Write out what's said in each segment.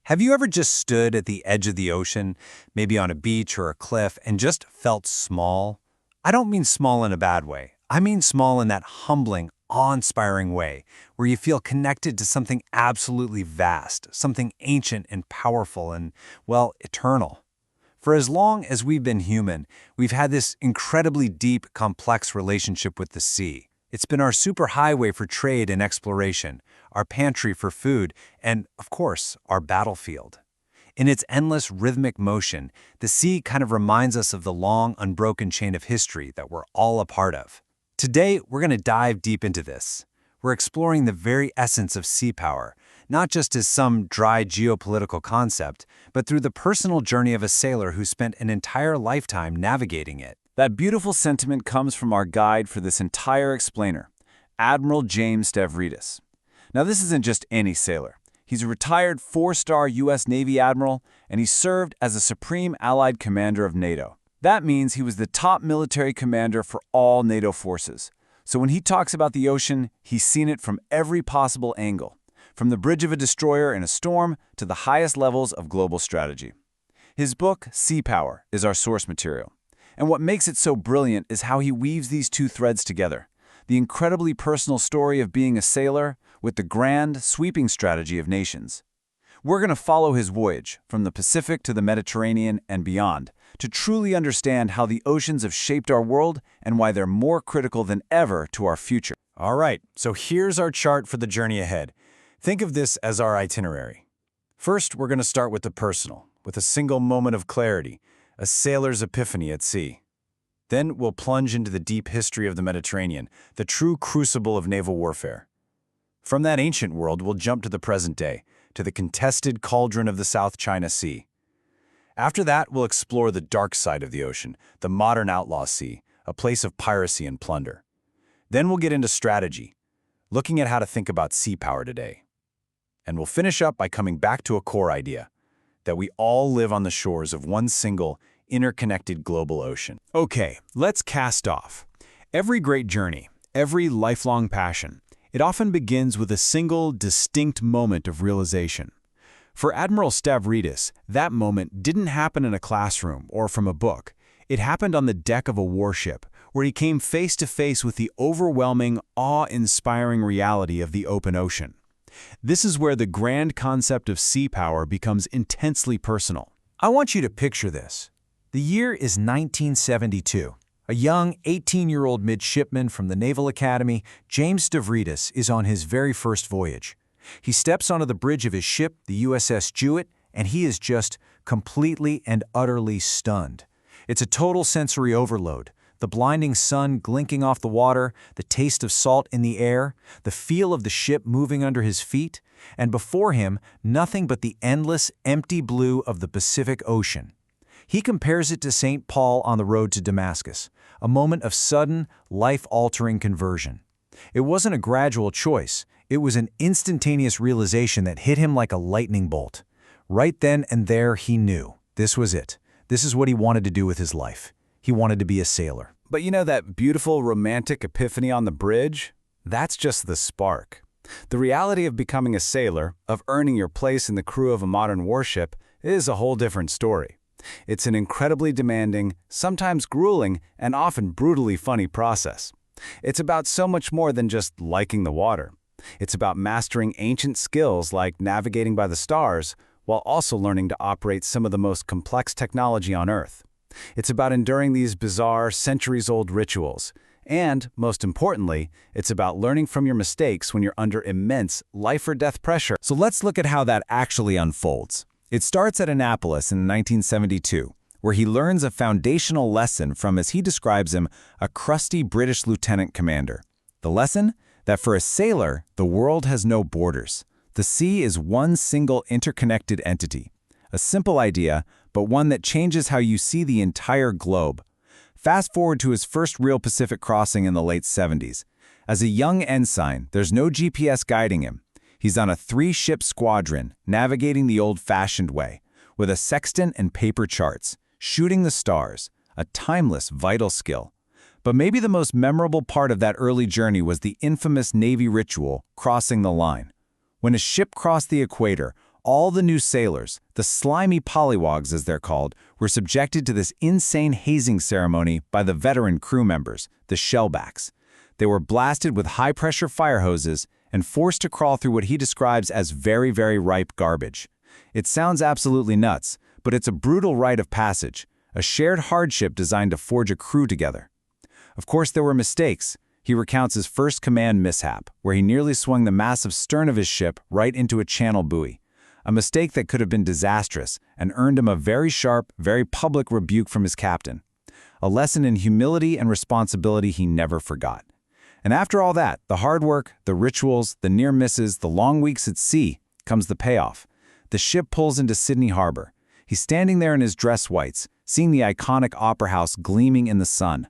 Have you ever just stood at the edge of the ocean, maybe on a beach or a cliff, and just felt small? I don't mean small in a bad way. I mean small in that humbling, awe-inspiring way, where you feel connected to something absolutely vast, something ancient and powerful and, well, eternal. For as long as we've been human, we've had this incredibly deep, complex relationship with the sea. It's been our superhighway for trade and exploration, our pantry for food, and, of course, our battlefield. In its endless rhythmic motion, the sea kind of reminds us of the long, unbroken chain of history that we're all a part of. Today, we're going to dive deep into this. We're exploring the very essence of sea power, not just as some dry geopolitical concept, but through the personal journey of a sailor who spent an entire lifetime navigating it. That beautiful sentiment comes from our guide for this entire explainer, Admiral James Stavridis. Now, this isn't just any sailor. He's a retired 4-star U.S. Navy admiral, and he served as a Supreme Allied Commander of NATO. That means he was the top military commander for all NATO forces. So when he talks about the ocean, he's seen it from every possible angle, from the bridge of a destroyer in a storm to the highest levels of global strategy. His book, Sea Power, is our source material. And what makes it so brilliant is how he weaves these two threads together: the incredibly personal story of being a sailor with the grand, sweeping strategy of nations. We're going to follow his voyage, from the Pacific to the Mediterranean and beyond, to truly understand how the oceans have shaped our world and why they're more critical than ever to our future. All right, so here's our chart for the journey ahead. Think of this as our itinerary. First, we're going to start with the personal, with a single moment of clarity, a sailor's epiphany at sea. Then we'll plunge into the deep history of the Mediterranean, the true crucible of naval warfare. From that ancient world, we'll jump to the present day, to the contested cauldron of the South China Sea. After that, we'll explore the dark side of the ocean, the modern outlaw sea, a place of piracy and plunder. Then we'll get into strategy, looking at how to think about sea power today. And we'll finish up by coming back to a core idea, that we all live on the shores of one single, interconnected global ocean. Okay, let's cast off. Every great journey, every lifelong passion, it often begins with a single, distinct moment of realization. For Admiral Stavridis, that moment didn't happen in a classroom or from a book. It happened on the deck of a warship, where he came face to face with the overwhelming, awe-inspiring reality of the open ocean. This is where the grand concept of sea power becomes intensely personal. I want you to picture this. The year is 1972. A young 18-year-old midshipman from the Naval Academy, James Stavridis, is on his very first voyage. He steps onto the bridge of his ship, the USS Jewett, and he is just completely and utterly stunned. It's a total sensory overload. The blinding sun glinting off the water, the taste of salt in the air, the feel of the ship moving under his feet, and before him, nothing but the endless, empty blue of the Pacific Ocean. He compares it to St. Paul on the road to Damascus, a moment of sudden, life-altering conversion. It wasn't a gradual choice. It was an instantaneous realization that hit him like a lightning bolt. Right then and there, he knew. This was it. This is what he wanted to do with his life. He wanted to be a sailor. But you know that beautiful romantic epiphany on the bridge? That's just the spark. The reality of becoming a sailor, of earning your place in the crew of a modern warship, is a whole different story. It's an incredibly demanding, sometimes grueling, and often brutally funny process. It's about so much more than just liking the water. It's about mastering ancient skills like navigating by the stars, while also learning to operate some of the most complex technology on Earth. It's about enduring these bizarre, centuries-old rituals. And, most importantly, it's about learning from your mistakes when you're under immense life-or-death pressure. So let's look at how that actually unfolds. It starts at Annapolis in 1972, where he learns a foundational lesson from, as he describes him, a crusty British lieutenant commander. The lesson? That for a sailor, the world has no borders. The sea is one single interconnected entity. A simple idea, but one that changes how you see the entire globe. Fast forward to his first real Pacific crossing in the late 70s. As a young ensign, there's no GPS guiding him. He's on a 3-ship squadron, navigating the old-fashioned way, with a sextant and paper charts, shooting the stars, a timeless, vital skill. But maybe the most memorable part of that early journey was the infamous Navy ritual, crossing the line. When a ship crossed the equator, All the new sailors, the slimy pollywogs as they're called, were subjected to this insane hazing ceremony by the veteran crew members, the shellbacks. They were blasted with high-pressure fire hoses and forced to crawl through what he describes as very, very ripe garbage. It sounds absolutely nuts, but it's a brutal rite of passage, a shared hardship designed to forge a crew together. Of course, there were mistakes. He recounts his first command mishap, where he nearly swung the massive stern of his ship right into a channel buoy. A mistake that could have been disastrous and earned him a very sharp, very public rebuke from his captain. A lesson in humility and responsibility he never forgot. And after all that, the hard work, the rituals, the near misses, the long weeks at sea, comes the payoff. The ship pulls into Sydney Harbor. He's standing there in his dress whites, seeing the iconic opera house gleaming in the sun.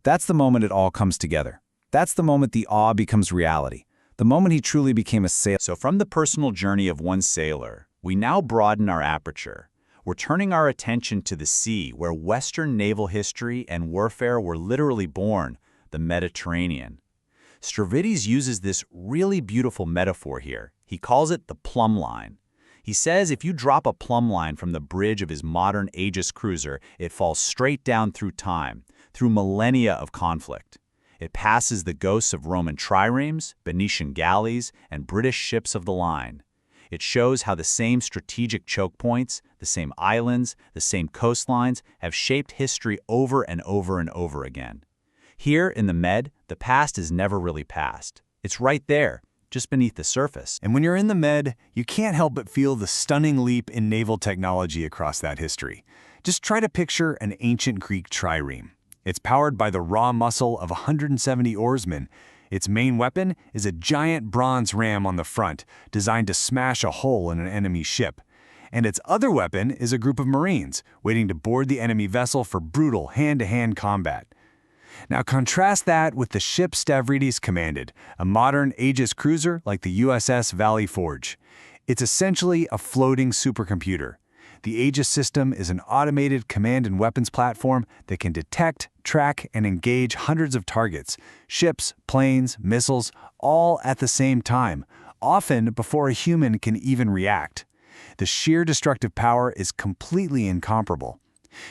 That's the moment it all comes together. That's the moment the awe becomes reality. The moment he truly became a sailor. So from the personal journey of one sailor, we now broaden our aperture. We're turning our attention to the sea, where Western naval history and warfare were literally born, the Mediterranean. Stavridis uses this really beautiful metaphor here. He calls it the plumb line. He says if you drop a plumb line from the bridge of his modern Aegis cruiser, it falls straight down through time, through millennia of conflict. It passes the ghosts of Roman triremes, Venetian galleys, and British ships of the line. It shows how the same strategic choke points, the same islands, the same coastlines have shaped history over and over and over again. Here in the Med, the past is never really past. It's right there, just beneath the surface. And when you're in the Med, you can't help but feel the stunning leap in naval technology across that history. Just try to picture an ancient Greek trireme. It's powered by the raw muscle of 170 oarsmen. Its main weapon is a giant bronze ram on the front, designed to smash a hole in an enemy ship. And its other weapon is a group of Marines, waiting to board the enemy vessel for brutal hand-to-hand combat. Now contrast that with the ship Stavridis commanded, a modern Aegis cruiser like the USS Valley Forge. It's essentially a floating supercomputer. The Aegis system is an automated command and weapons platform that can detect, track, and engage hundreds of targets, ships, planes, missiles, all at the same time, often before a human can even react. The sheer destructive power is completely incomparable.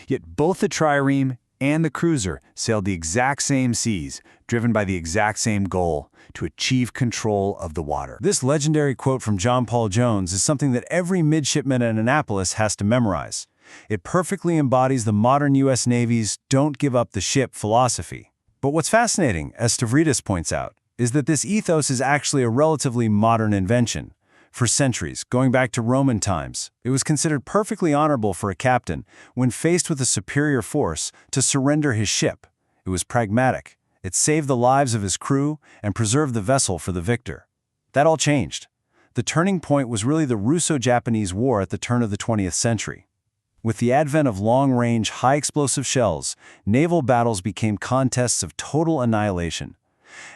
Yet both the trireme and the cruiser sailed the exact same seas, driven by the exact same goal, to achieve control of the water. This legendary quote from John Paul Jones is something that every midshipman at Annapolis has to memorize. It perfectly embodies the modern U.S. Navy's "don't give up the ship" philosophy. But what's fascinating, as Stavridis points out, is that this ethos is actually a relatively modern invention. For centuries, going back to Roman times, it was considered perfectly honorable for a captain, when faced with a superior force, to surrender his ship. It was pragmatic. It saved the lives of his crew and preserved the vessel for the victor. That all changed. The turning point was really the Russo-Japanese War at the turn of the 20th century. With the advent of long-range, high-explosive shells, naval battles became contests of total annihilation.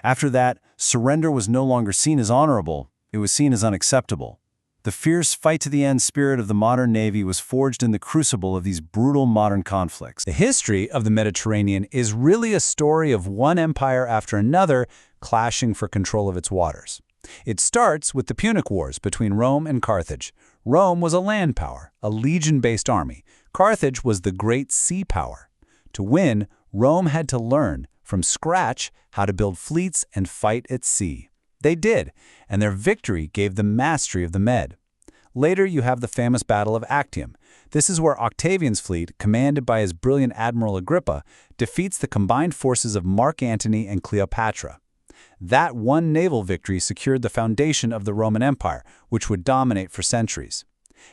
After that, surrender was no longer seen as honorable. It was seen as unacceptable. The fierce fight-to-the-end spirit of the modern Navy was forged in the crucible of these brutal modern conflicts. The history of the Mediterranean is really a story of one empire after another clashing for control of its waters. It starts with the Punic Wars between Rome and Carthage. Rome was a land power, a legion-based army. Carthage was the great sea power. To win, Rome had to learn from scratch how to build fleets and fight at sea. They did, and their victory gave them mastery of the Med. Later, you have the famous Battle of Actium. This is where Octavian's fleet, commanded by his brilliant Admiral Agrippa, defeats the combined forces of Mark Antony and Cleopatra. That one naval victory secured the foundation of the Roman Empire, which would dominate for centuries.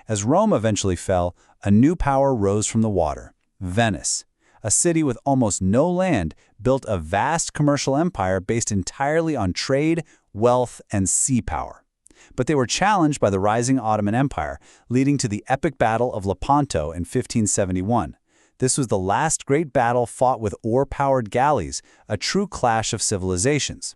As Rome eventually fell, a new power rose from the water: Venice. A city with almost no land built a vast commercial empire based entirely on trade, wealth, and sea power. But they were challenged by the rising Ottoman Empire, leading to the epic Battle of Lepanto in 1571. This was the last great battle fought with oar-powered galleys, a true clash of civilizations.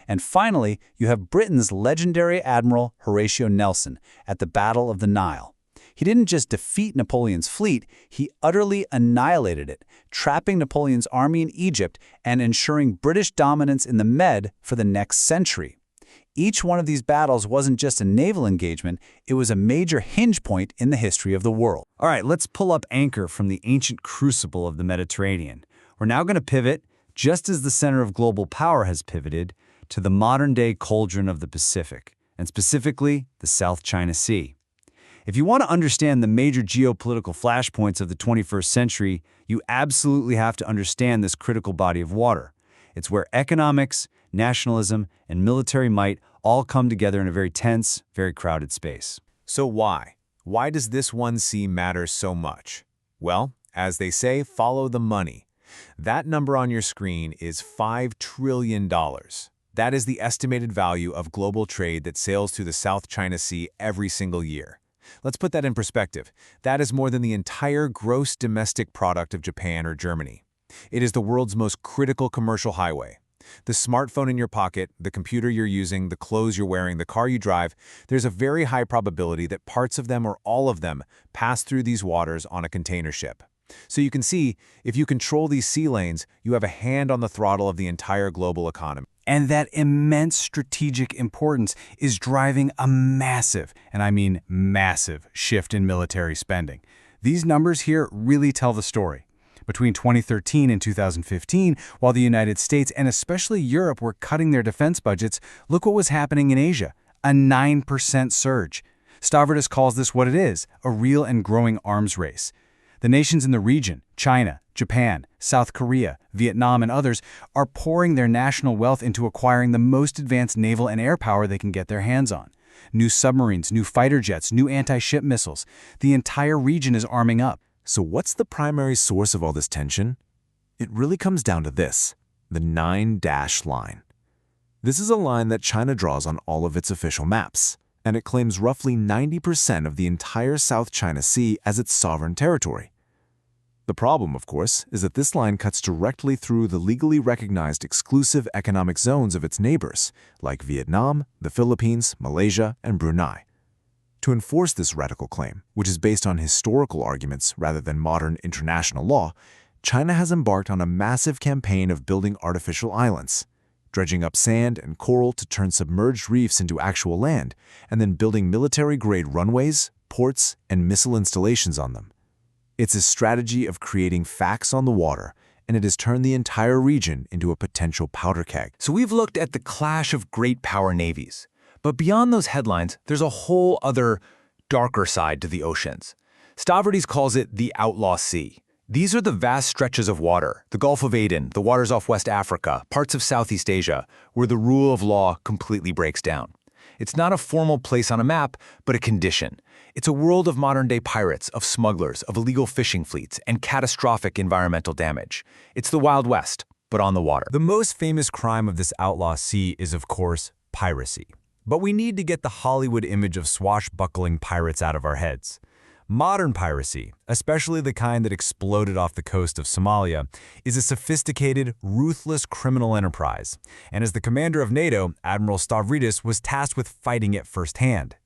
And finally, you have Britain's legendary Admiral Horatio Nelson at the Battle of the Nile. He didn't just defeat Napoleon's fleet, he utterly annihilated it, trapping Napoleon's army in Egypt and ensuring British dominance in the Med for the next century. Each one of these battles wasn't just a naval engagement, it was a major hinge point in the history of the world. All right, let's pull up anchor from the ancient crucible of the Mediterranean. We're now going to pivot, just as the center of global power has pivoted, to the modern-day cauldron of the Pacific, and specifically the South China Sea. If you want to understand the major geopolitical flashpoints of the 21st century, you absolutely have to understand this critical body of water. It's where economics, nationalism, and military might all come together in a very tense, very crowded space. So why? Why does this one sea matter so much? Well, as they say, follow the money. That number on your screen is $5 trillion. That is the estimated value of global trade that sails through the South China Sea every single year. Let's put that in perspective. That is more than the entire gross domestic product of Japan or Germany. It is the world's most critical commercial highway. The smartphone in your pocket, the computer you're using, the clothes you're wearing, the car you drive, there's a very high probability that parts of them or all of them pass through these waters on a container ship. So you can see, if you control these sea lanes, you have a hand on the throttle of the entire global economy. And that immense strategic importance is driving a massive, and I mean massive, shift in military spending. These numbers here really tell the story. Between 2013 and 2015, while the United States and especially Europe were cutting their defense budgets, look what was happening in Asia, a 9% surge. Stavridis calls this what it is, a real and growing arms race. The nations in the region, China, Japan, South Korea, Vietnam, and others, are pouring their national wealth into acquiring the most advanced naval and air power they can get their hands on. New submarines, new fighter jets, new anti-ship missiles. The entire region is arming up. So what's the primary source of all this tension? It really comes down to this, the 9-dash line. This is a line that China draws on all of its official maps, and it claims roughly 90% of the entire South China Sea as its sovereign territory. The problem, of course, is that this line cuts directly through the legally recognized exclusive economic zones of its neighbors, like Vietnam, the Philippines, Malaysia, and Brunei. To enforce this radical claim, which is based on historical arguments rather than modern international law, China has embarked on a massive campaign of building artificial islands, dredging up sand and coral to turn submerged reefs into actual land, and then building military-grade runways, ports, and missile installations on them. It's a strategy of creating facts on the water, and it has turned the entire region into a potential powder keg. So we've looked at the clash of great power navies. But beyond those headlines, there's a whole other, darker side to the oceans. Stavridis calls it the Outlaw Sea. These are the vast stretches of water, the Gulf of Aden, the waters off West Africa, parts of Southeast Asia, where the rule of law completely breaks down. It's not a formal place on a map, but a condition. It's a world of modern-day pirates, of smugglers, of illegal fishing fleets, and catastrophic environmental damage. It's the Wild West, but on the water. The most famous crime of this outlaw sea is, of course, piracy. But we need to get the Hollywood image of swashbuckling pirates out of our heads. Modern piracy, especially the kind that exploded off the coast of Somalia, is a sophisticated, ruthless criminal enterprise. And as the commander of NATO, Admiral Stavridis was tasked with fighting it firsthand.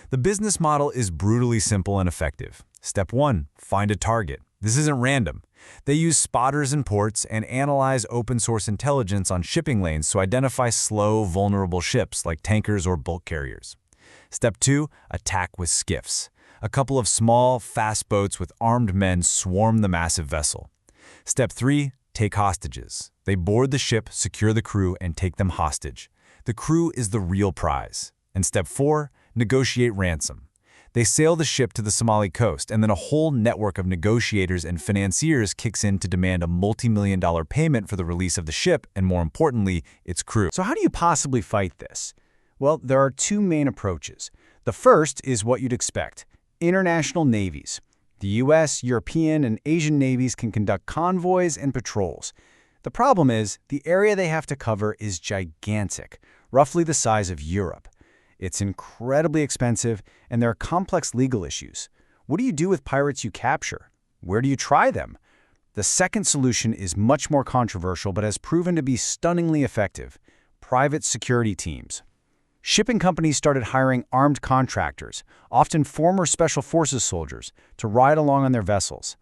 The business model is brutally simple and effective. Step 1, find a target. This isn't random. They use spotters in ports and analyze open-source intelligence on shipping lanes to identify slow, vulnerable ships like tankers or bulk carriers. Step 2, attack with skiffs. A couple of small, fast boats with armed men swarm the massive vessel. Step 3, take hostages. They board the ship, secure the crew, and take them hostage. The crew is the real prize. And Step 4, negotiate ransom. They sail the ship to the Somali coast, and then a whole network of negotiators and financiers kicks in to demand a multi-million-dollar payment for the release of the ship and, more importantly, its crew. So how do you possibly fight this? Well, there are two main approaches. The first is what you'd expect: international navies. The US, European, and Asian navies can conduct convoys and patrols. The problem is, the area they have to cover is gigantic, roughly the size of Europe. It's incredibly expensive, and there are complex legal issues. What do you do with pirates you capture? Where do you try them? The second solution is much more controversial but has proven to be stunningly effective: private security teams. Shipping companies started hiring armed contractors, often former Special Forces soldiers, to ride along on their vessels.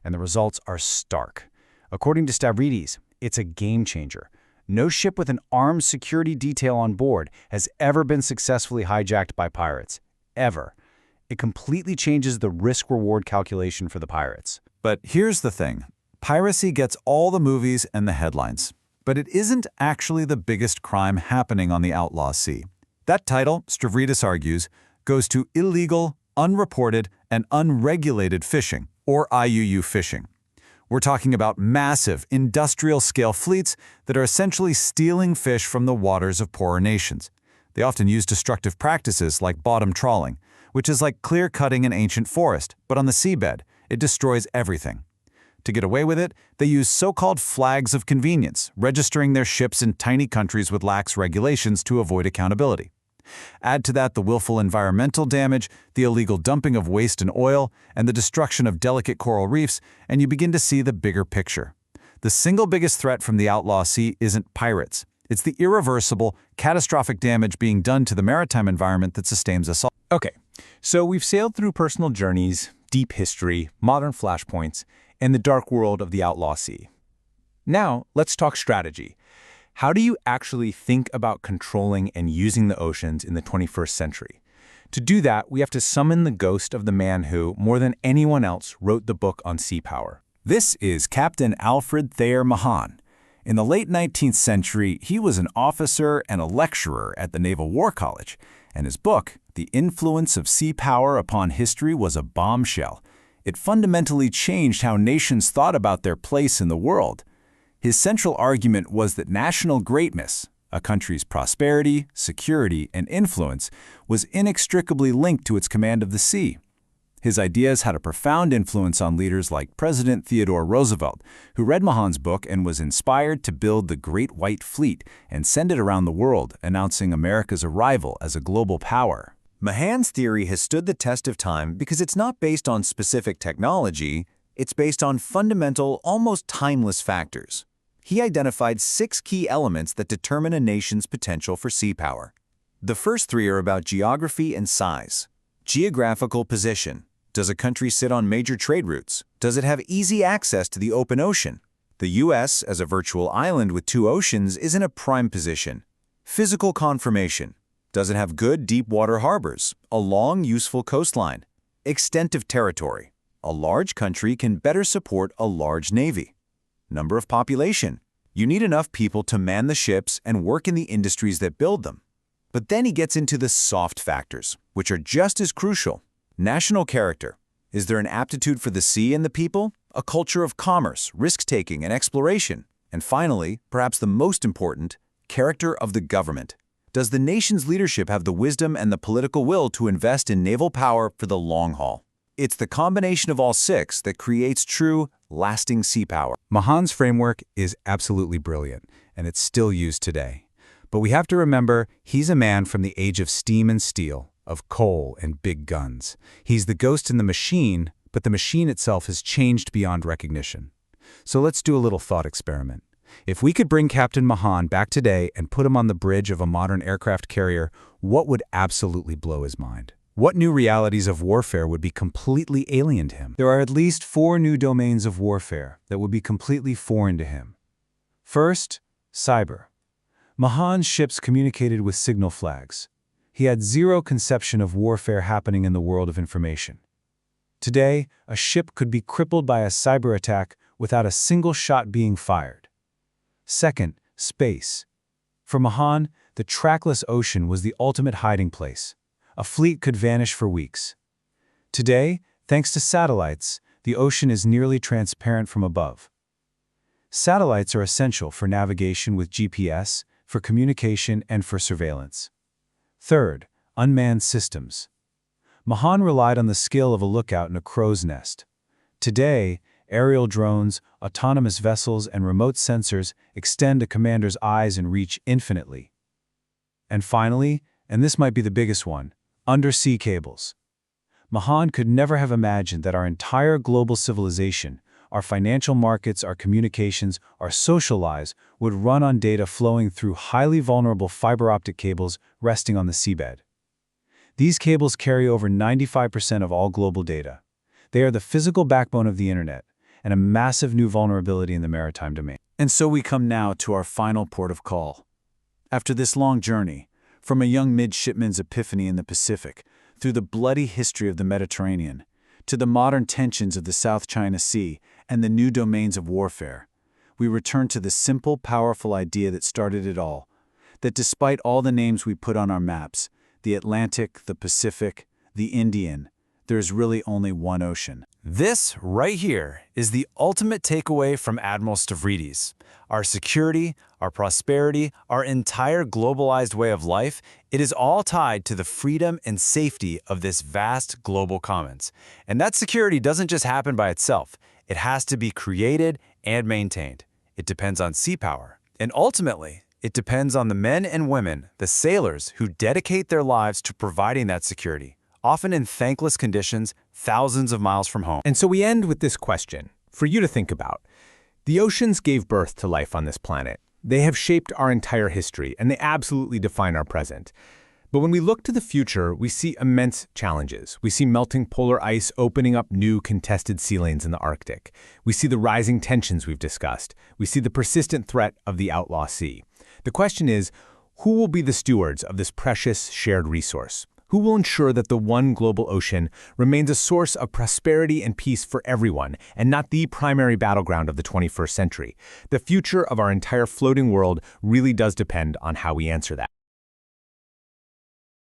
And the results are stark. According to Stavridis, it's a game changer. No ship with an armed security detail on board has ever been successfully hijacked by pirates. Ever. It completely changes the risk-reward calculation for the pirates. But here's the thing. Piracy gets all the movies and the headlines. But it isn't actually the biggest crime happening on the outlaw sea. That title, Stavridis argues, goes to illegal, unreported, and unregulated fishing, or IUU fishing. We're talking about massive, industrial-scale fleets that are essentially stealing fish from the waters of poorer nations. They often use destructive practices like bottom trawling, which is like clear-cutting an ancient forest, but on the seabed. It destroys everything. To get away with it, they use so-called flags of convenience, registering their ships in tiny countries with lax regulations to avoid accountability. Add to that the willful environmental damage, the illegal dumping of waste and oil, and the destruction of delicate coral reefs, and you begin to see the bigger picture. The single biggest threat from the outlaw sea isn't pirates. It's the irreversible, catastrophic damage being done to the maritime environment that sustains us all. Okay, so we've sailed through personal journeys, deep history, modern flashpoints, and the dark world of the outlaw sea. Now, let's talk strategy. How do you actually think about controlling and using the oceans in the 21st century? To do that, we have to summon the ghost of the man who, more than anyone else, wrote the book on sea power. This is Captain Alfred Thayer Mahan. In the late 19th century, he was an officer and a lecturer at the Naval War College, and his book, The Influence of Sea Power Upon History, was a bombshell. It fundamentally changed how nations thought about their place in the world. His central argument was that national greatness, a country's prosperity, security, and influence, was inextricably linked to its command of the sea. His ideas had a profound influence on leaders like President Theodore Roosevelt, who read Mahan's book and was inspired to build the Great White Fleet and send it around the world, announcing America's arrival as a global power. Mahan's theory has stood the test of time because it's not based on specific technology, it's based on fundamental, almost timeless factors. He identified 6 key elements that determine a nation's potential for sea power. The first 3 are about geography and size. Geographical position. Does a country sit on major trade routes? Does it have easy access to the open ocean? The U.S., as a virtual island with 2 oceans, is in a prime position. Physical conformation. Does it have good deep water harbors? A long, useful coastline? Extent of territory. A large country can better support a large navy. Number of population. You need enough people to man the ships and work in the industries that build them. But then he gets into the soft factors, which are just as crucial. National character. Is there an aptitude for the sea and the people? A culture of commerce, risk-taking, and exploration? And finally, perhaps the most important, character of the government. Does the nation's leadership have the wisdom and the political will to invest in naval power for the long haul? It's the combination of all 6 that creates true, lasting sea power. Mahan's framework is absolutely brilliant, and it's still used today. But we have to remember, he's a man from the age of steam and steel, of coal and big guns. He's the ghost in the machine, but the machine itself has changed beyond recognition. So let's do a little thought experiment. If we could bring Captain Mahan back today and put him on the bridge of a modern aircraft carrier, what would absolutely blow his mind? What new realities of warfare would be completely alien to him? There are at least 4 new domains of warfare that would be completely foreign to him. First, cyber. Mahan's ships communicated with signal flags. He had zero conception of warfare happening in the world of information. Today, a ship could be crippled by a cyber attack without a single shot being fired. Second, space. For Mahan, the trackless ocean was the ultimate hiding place. A fleet could vanish for weeks. Today, thanks to satellites, the ocean is nearly transparent from above. Satellites are essential for navigation with GPS, for communication, and for surveillance. Third, unmanned systems. Mahan relied on the skill of a lookout in a crow's nest. Today, aerial drones, autonomous vessels, and remote sensors extend a commander's eyes and reach infinitely. And finally, and this might be the biggest one, undersea cables. Mahan could never have imagined that our entire global civilization, our financial markets, our communications, our social lives, would run on data flowing through highly vulnerable fiber optic cables resting on the seabed. These cables carry over 95% of all global data. They are the physical backbone of the internet, and a massive new vulnerability in the maritime domain. And so we come now to our final port of call. After this long journey, from a young midshipman's epiphany in the Pacific, through the bloody history of the Mediterranean, to the modern tensions of the South China Sea and the new domains of warfare, we return to the simple, powerful idea that started it all, that despite all the names we put on our maps, the Atlantic, the Pacific, the Indian, there is really only one ocean. This, right here, is the ultimate takeaway from Admiral Stavridis. Our security, our prosperity, our entire globalized way of life, it is all tied to the freedom and safety of this vast global commons. And that security doesn't just happen by itself. It has to be created and maintained. It depends on sea power. And ultimately, it depends on the men and women, the sailors, who dedicate their lives to providing that security, often in thankless conditions, thousands of miles from home. And so we end with this question, for you to think about. The oceans gave birth to life on this planet. They have shaped our entire history, and they absolutely define our present. But when we look to the future, we see immense challenges. We see melting polar ice opening up new contested sea lanes in the Arctic. We see the rising tensions we've discussed. We see the persistent threat of the outlaw sea. The question is, who will be the stewards of this precious shared resource? Who will ensure that the one global ocean remains a source of prosperity and peace for everyone, and not the primary battleground of the 21st century? The future of our entire floating world really does depend on how we answer that.